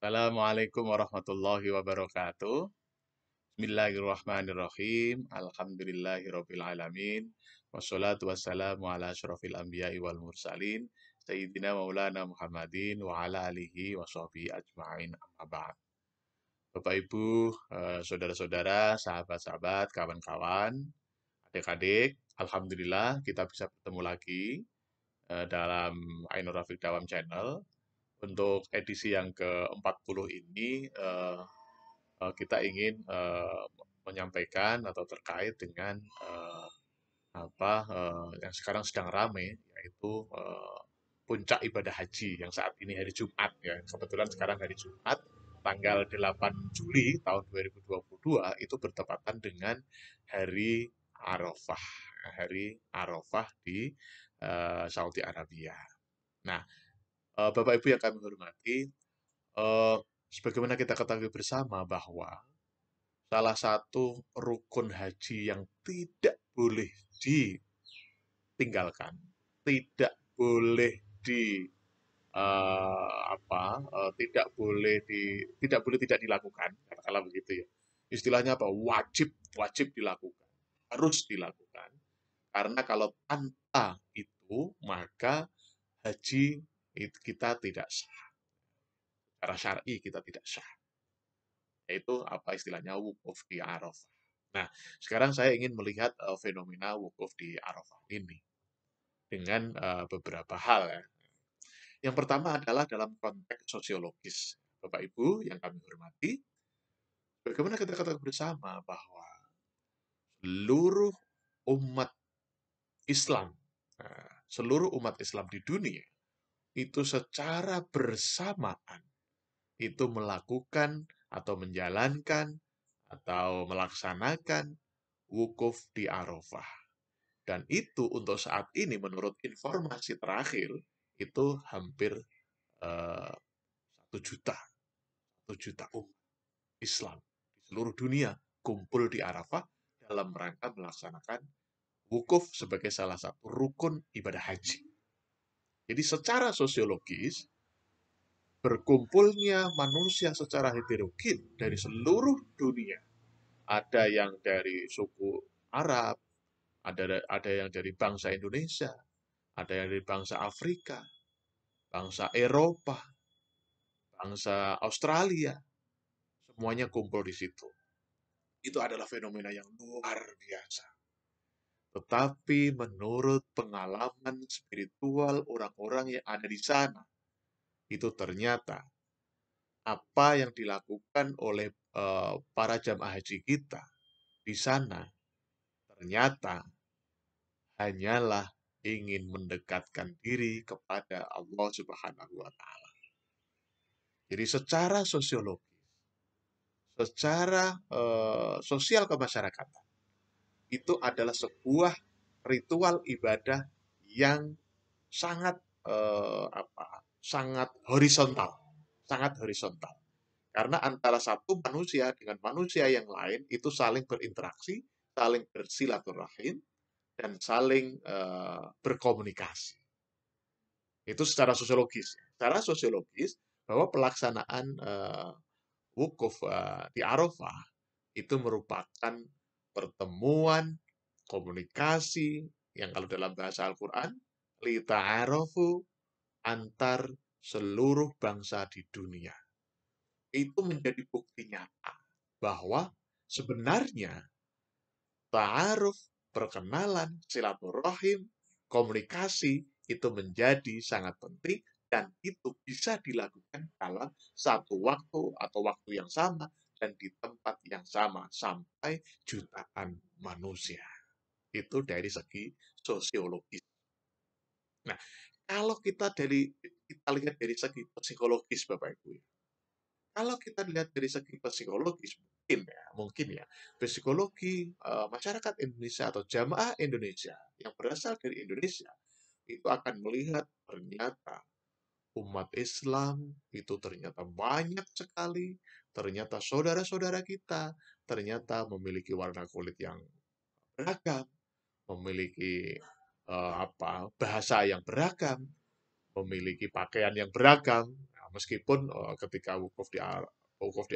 Assalamualaikum warahmatullahi wabarakatuh. Bismillahirrahmanirrahim. Alhamdulillahirabbil alamin. Wassalatu wassalamu ala asyrofil anbiya'i wal mursalin. Sayyidina Maulana Muhammadin wa ala alihi wa sahbihi ajma'in amma ba'd. Bapak Ibu, saudara-saudara, sahabat-sahabat, kawan-kawan, adik-adik, alhamdulillah kita bisa bertemu lagi dalam Ainur Rafiq Dawam Channel. Untuk edisi yang ke-40 ini kita ingin menyampaikan atau terkait dengan yang sekarang sedang ramai, yaitu puncak ibadah haji yang saat ini hari Jumat ya. Kebetulan sekarang hari Jumat tanggal 8 Juli tahun 2022 itu bertepatan dengan hari Arafah. Hari Arafah di Saudi Arabia. Nah, Bapak Ibu yang kami hormati, sebagaimana kita ketahui bersama bahwa salah satu rukun haji yang tidak boleh ditinggalkan, tidak boleh tidak boleh tidak dilakukan, katakanlah begitu ya. Istilahnya apa? Wajib, wajib dilakukan, harus dilakukan. Karena kalau tanpa itu maka haji kita tidak sah. Secara syar'i kita tidak sah. Yaitu apa istilahnya wukuf di Arafah. Nah, sekarang saya ingin melihat fenomena wukuf di Arafah ini dengan beberapa hal ya. Yang pertama adalah dalam konteks sosiologis. Bapak Ibu yang kami hormati, bagaimana kita katakan bersama bahwa seluruh umat Islam, seluruh umat Islam di dunia itu secara bersamaan itu melakukan atau menjalankan atau melaksanakan wukuf di Arafah. Dan itu untuk saat ini menurut informasi terakhir itu hampir 1 juta, 1 juta umat Islam di seluruh dunia kumpul di Arafah dalam rangka melaksanakan wukuf sebagai salah satu rukun ibadah haji. Jadi secara sosiologis, berkumpulnya manusia secara heterogen dari seluruh dunia. Ada yang dari suku Arab, ada yang dari bangsa Indonesia, ada yang dari bangsa Afrika, bangsa Eropa, bangsa Australia, semuanya kumpul di situ. Itu adalah fenomena yang luar biasa. Tetapi menurut pengalaman spiritual orang-orang yang ada di sana, itu ternyata apa yang dilakukan oleh para jamaah haji kita di sana ternyata hanyalah ingin mendekatkan diri kepada Allah Subhanahu wa taala. Jadi secara sosiologis, secara sosial kemasyarakatan, itu adalah sebuah ritual ibadah yang sangat sangat horizontal, sangat horizontal. Karena antara satu manusia dengan manusia yang lain itu saling berinteraksi, saling bersilaturahim, dan saling berkomunikasi. Itu secara sosiologis. Secara sosiologis, bahwa pelaksanaan wukuf di Arafah itu merupakan pertemuan, komunikasi, yang kalau dalam bahasa Al-Quran, lita'arafu antar seluruh bangsa di dunia. Itu menjadi bukti nyata bahwa sebenarnya ta'aruf, perkenalan, silaturahim, komunikasi itu menjadi sangat penting dan itu bisa dilakukan dalam satu waktu atau waktu yang sama dan di tempat yang sama sampai jutaan manusia. Itu dari segi sosiologis. Nah, kalau kita lihat dari segi psikologis Bapak Ibu ya. Kalau kita lihat dari segi psikologis mungkin ya psikologi masyarakat Indonesia atau jamaah Indonesia yang berasal dari Indonesia itu akan melihat ternyata umat Islam itu ternyata banyak sekali, ternyata saudara-saudara kita ternyata memiliki warna kulit yang beragam, memiliki bahasa yang beragam, memiliki pakaian yang beragam. Nah, Meskipun ketika wukuf di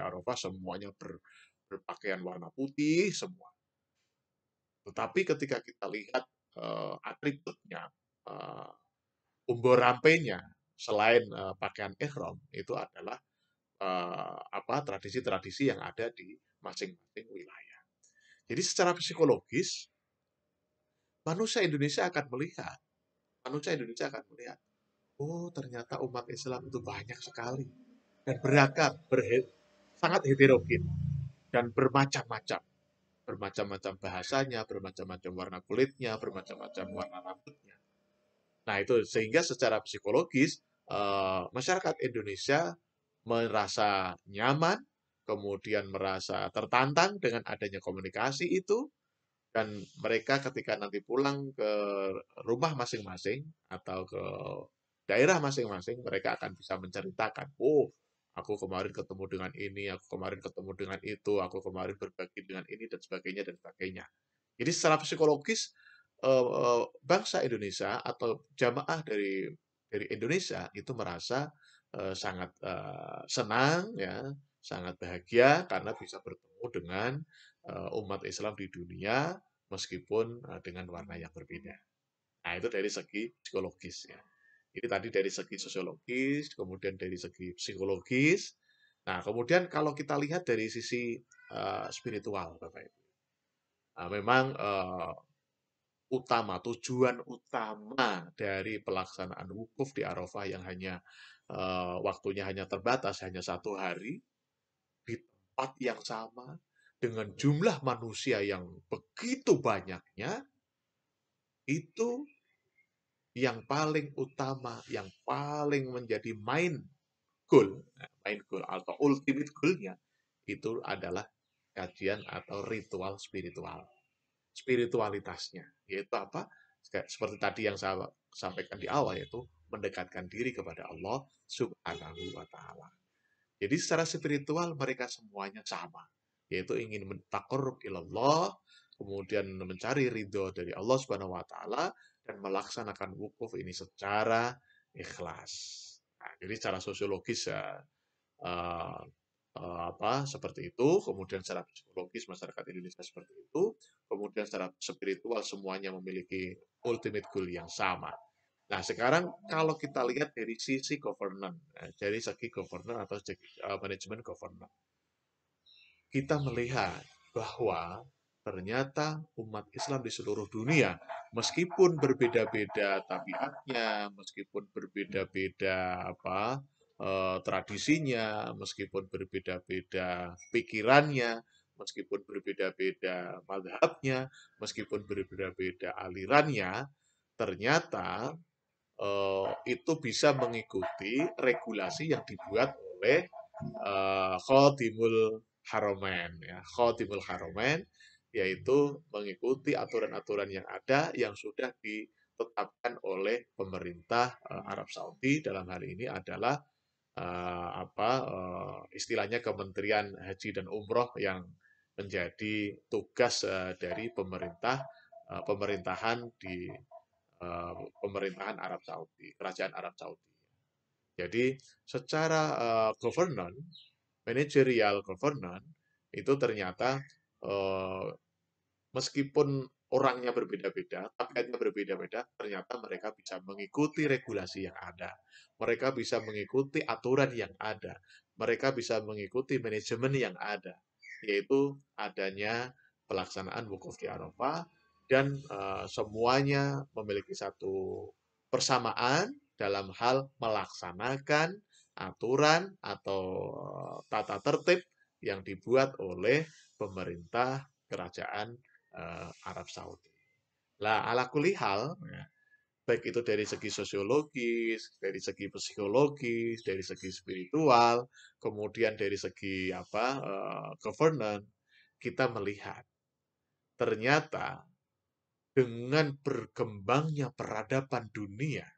Arafah semuanya berpakaian warna putih semua. Tetapi ketika kita lihat atributnya, eh, umbo rampenya, selain pakaian ihram, itu adalah apa tradisi-tradisi yang ada di masing-masing wilayah. Jadi secara psikologis manusia Indonesia akan melihat, oh ternyata umat Islam itu banyak sekali dan beragam, sangat heterogen dan bermacam-macam, bermacam-macam bahasanya, bermacam-macam warna kulitnya, bermacam-macam warna rambutnya. Nah itu sehingga secara psikologis masyarakat Indonesia merasa nyaman, kemudian merasa tertantang dengan adanya komunikasi itu, dan mereka ketika nanti pulang ke rumah masing-masing atau ke daerah masing-masing, mereka akan bisa menceritakan, oh, aku kemarin ketemu dengan ini, aku kemarin ketemu dengan itu, aku kemarin berbagi dengan ini, dan sebagainya, dan sebagainya. Jadi secara psikologis, bangsa Indonesia atau jamaah dari Indonesia itu merasa sangat senang, ya, sangat bahagia karena bisa bertemu dengan umat Islam di dunia meskipun dengan warna yang berbeda. Nah, itu dari segi psikologis ya. Jadi tadi dari segi sosiologis, kemudian dari segi psikologis. Nah, kemudian kalau kita lihat dari sisi spiritual, Bapak Ibu. Nah, memang tujuan utama dari pelaksanaan wukuf di Arafah yang hanya waktunya hanya terbatas, hanya 1 hari, di tempat yang sama, dengan jumlah manusia yang begitu banyaknya, itu yang paling utama, yang paling menjadi main goal atau ultimate goal-nya itu adalah kajian atau ritual spiritualitasnya, yaitu apa? Seperti tadi yang saya sampaikan di awal, yaitu mendekatkan diri kepada Allah Subhanahu wa Ta'ala. Jadi secara spiritual mereka semuanya sama, yaitu ingin mentaqarrub ilallah, kemudian mencari ridho dari Allah Subhanahu wa taala dan melaksanakan wukuf ini secara ikhlas. Nah, jadi secara sosiologis ya, eh, apa seperti itu, kemudian secara psikologis masyarakat Indonesia seperti itu, kemudian secara spiritual semuanya memiliki ultimate goal yang sama. Nah, sekarang kalau kita lihat dari sisi governance, dari segi governance atau manajemen governance, kita melihat bahwa ternyata umat Islam di seluruh dunia, meskipun berbeda-beda tabiatnya, meskipun berbeda-beda apa tradisinya, meskipun berbeda-beda pikirannya, meskipun berbeda-beda madhabnya, meskipun berbeda-beda alirannya, ternyata itu bisa mengikuti regulasi yang dibuat oleh Khodimul Haromen, ya. Khodimul Haromen yaitu mengikuti aturan-aturan yang ada yang sudah ditetapkan oleh pemerintah Arab Saudi. Dalam hal ini adalah istilahnya Kementerian Haji dan Umroh yang menjadi tugas dari pemerintahan di pemerintahan Arab Saudi, kerajaan Arab Saudi. Jadi secara governance, managerial governance itu ternyata uh, meskipun orangnya berbeda-beda, tabiatnya berbeda-beda, ternyata mereka bisa mengikuti regulasi yang ada. Mereka bisa mengikuti aturan yang ada. Mereka bisa mengikuti manajemen yang ada, yaitu adanya pelaksanaan wukuf di Arafah dan semuanya memiliki satu persamaan dalam hal melaksanakan aturan atau tata tertib yang dibuat oleh pemerintah kerajaan Arab Saudi. Lah, ala kulihal, ya, baik itu dari segi sosiologis, dari segi psikologis, dari segi spiritual, kemudian dari segi governance, kita melihat ternyata dengan berkembangnya peradaban dunia,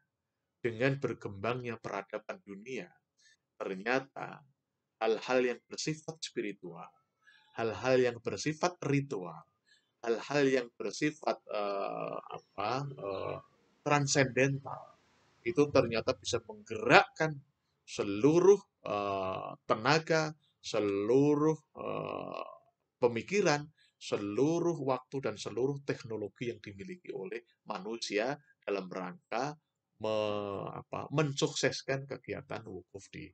ternyata hal-hal yang bersifat spiritual, hal-hal yang bersifat ritual, hal-hal yang bersifat transendental itu ternyata bisa menggerakkan seluruh tenaga, seluruh pemikiran, seluruh waktu dan seluruh teknologi yang dimiliki oleh manusia dalam rangka mensukseskan kegiatan wukuf di.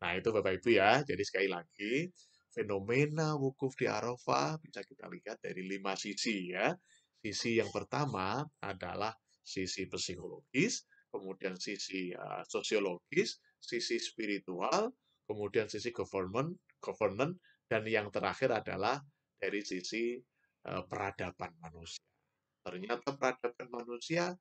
Nah, itu Bapak Ibu ya. Jadi sekali lagi, fenomena wukuf di Arafah bisa kita lihat dari 5 sisi ya. Sisi yang pertama adalah sisi psikologis, kemudian sisi sosiologis, sisi spiritual, kemudian sisi governance, dan yang terakhir adalah dari sisi peradaban manusia. Ternyata peradaban manusia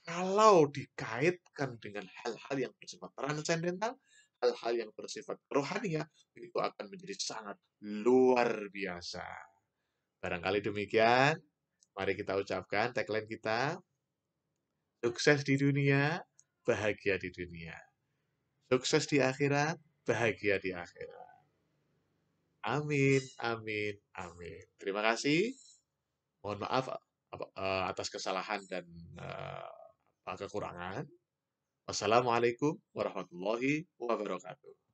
kalau dikaitkan dengan hal-hal yang bersifat transendental, hal-hal yang bersifat rohania, itu akan menjadi sangat luar biasa. Barangkali demikian, mari kita ucapkan tagline kita, sukses di dunia, bahagia di dunia. Sukses di akhirat, bahagia di akhirat. Amin, amin, amin. Terima kasih. Mohon maaf atas kesalahan dan kekurangan. Wassalamualaikum warahmatullahi wabarakatuh.